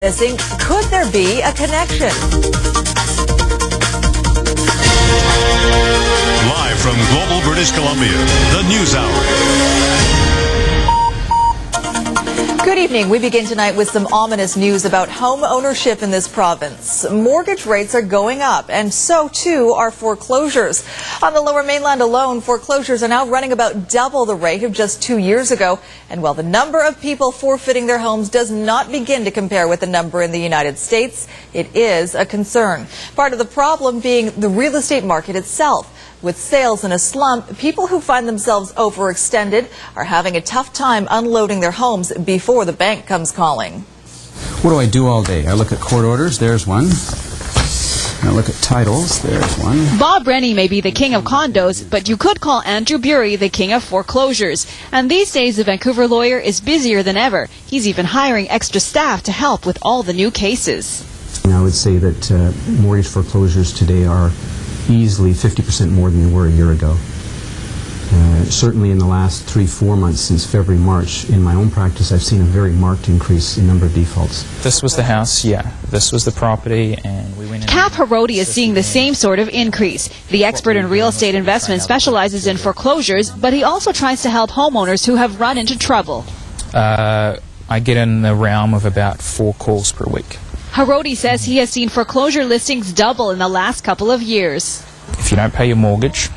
Missing. Could there be a connection? Live from Global British Columbia, the News Hour. Good evening. We begin tonight with some ominous news about home ownership in this province. Mortgage rates are going up, and so too are foreclosures. On the Lower Mainland alone, foreclosures are now running about double the rate of just 2 years ago. And while the number of people forfeiting their homes does not begin to compare with the number in the United States, it is a concern. Part of the problem being the real estate market itself. With sales in a slump, people who find themselves overextended are having a tough time unloading their homes before the bank comes calling. What do I do all day? I look at court orders, there's one. I look at titles, there's one. Bob Rennie may be the king of condos, but you could call Andrew Bury the king of foreclosures. And these days, the Vancouver lawyer is busier than ever. He's even hiring extra staff to help with all the new cases. I would say that mortgage foreclosures today are easily 50% more than they were a year ago. Certainly in the last 3-4 months since February, March, in my own practice, I've seen a very marked increase in number of defaults. This was the house, yeah. This was the property, and we went in. Kap Hiroti is seeing the same sort of increase. The expert in real estate investment specializes in foreclosures, but he also tries to help homeowners who have run into trouble. I get in the realm of about 4 calls per week. Hiroti says he has seen foreclosure listings double in the last couple of years. If you don't pay your mortgage,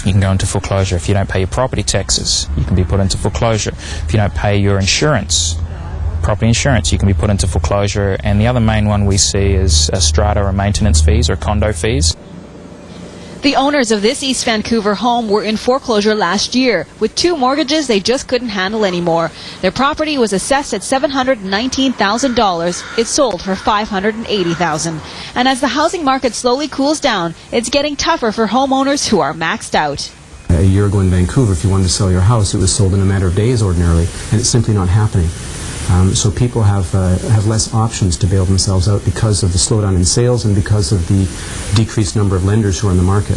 you can go into foreclosure. If you don't pay your property taxes, you can be put into foreclosure. If you don't pay your insurance, property insurance, you can be put into foreclosure. And the other main one we see is strata or maintenance fees or condo fees. The owners of this East Vancouver home were in foreclosure last year. With 2 mortgages they just couldn't handle anymore. Their property was assessed at $719,000. It sold for $580,000. And as the housing market slowly cools down, it's getting tougher for homeowners who are maxed out. A year ago in Vancouver, if you wanted to sell your house, it was sold in a matter of days ordinarily, and it's simply not happening. So people have less options to bail themselves out because of the slowdown in sales and because of the decreased number of lenders who are in the market.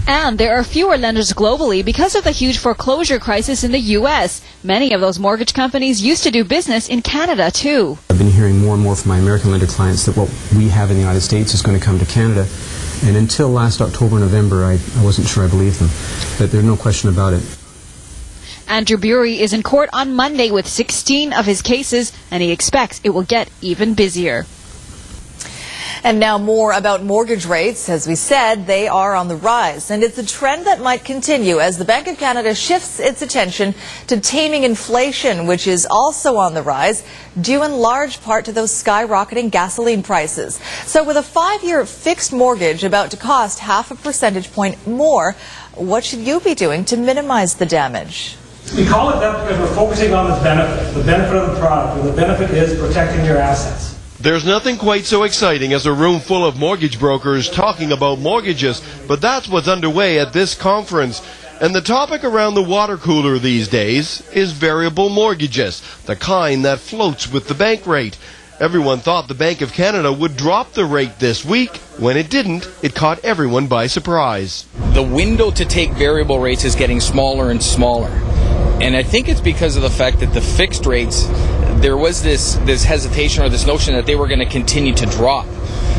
And there are fewer lenders globally because of the huge foreclosure crisis in the U.S. Many of those mortgage companies used to do business in Canada, too. I've been hearing more and more from my American lender clients that what we have in the United States is going to come to Canada. And until last October, November, I wasn't sure I believed them. But there's no question about it. Andrew Bury is in court on Monday with 16 of his cases, and he expects it will get even busier. And now more about mortgage rates. As we said, they are on the rise, and it's a trend that might continue as the Bank of Canada shifts its attention to taming inflation, which is also on the rise, due in large part to those skyrocketing gasoline prices. So with a 5-year fixed mortgage about to cost 0.5 percentage point more, what should you be doing to minimize the damage? We call it that because we're focusing on the benefit of the product, and the benefit is protecting your assets. There's nothing quite so exciting as a room full of mortgage brokers talking about mortgages, but that's what's underway at this conference. And the topic around the water cooler these days is variable mortgages, the kind that floats with the bank rate. Everyone thought the Bank of Canada would drop the rate this week. When it didn't, it caught everyone by surprise. The window to take variable rates is getting smaller and smaller. And I think it's because of the fact that the fixed rates, there was this hesitation or this notion that they were going to continue to drop.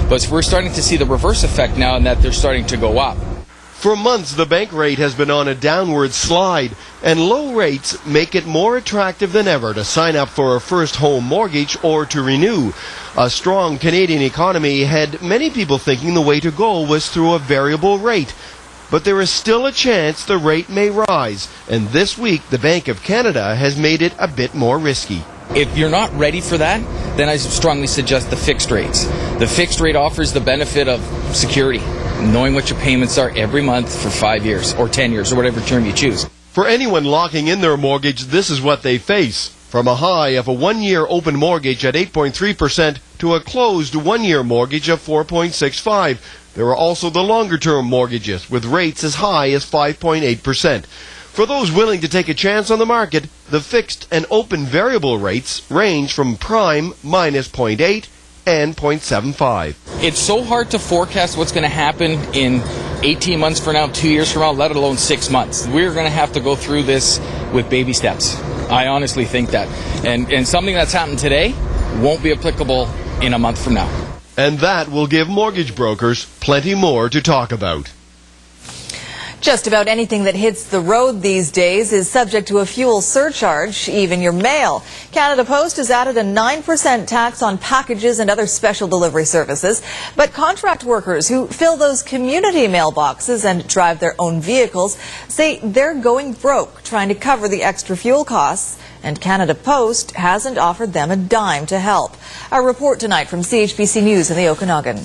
But we're starting to see the reverse effect now in that they're starting to go up. For months, the bank rate has been on a downward slide, and low rates make it more attractive than ever to sign up for a first home mortgage or to renew. A strong Canadian economy had many people thinking the way to go was through a variable rate. But there is still a chance the rate may rise, and this week the Bank of Canada has made it a bit more risky. If you're not ready for that, then I strongly suggest the fixed rates. The fixed rate offers the benefit of security, knowing what your payments are every month for 5 years or 10 years or whatever term you choose. For anyone locking in their mortgage, this is what they face. From a high of a 1-year open mortgage at 8.3% to a closed 1-year mortgage of 4.65%. There are also the longer-term mortgages with rates as high as 5.8%. For those willing to take a chance on the market, the fixed and open variable rates range from prime minus 0.8 and 0.75. It's so hard to forecast what's going to happen in 18 months from now, 2 years from now, let alone 6 months. We're going to have to go through this with baby steps. I honestly think that. And something that's happened today won't be applicable in a month from now. And that will give mortgage brokers plenty more to talk about. Just about anything that hits the road these days is subject to a fuel surcharge, even your mail. Canada Post has added a 9% tax on packages and other special delivery services. But contract workers who fill those community mailboxes and drive their own vehicles say they're going broke trying to cover the extra fuel costs. And Canada Post hasn't offered them a dime to help. Our report tonight from CHBC News in the Okanagan.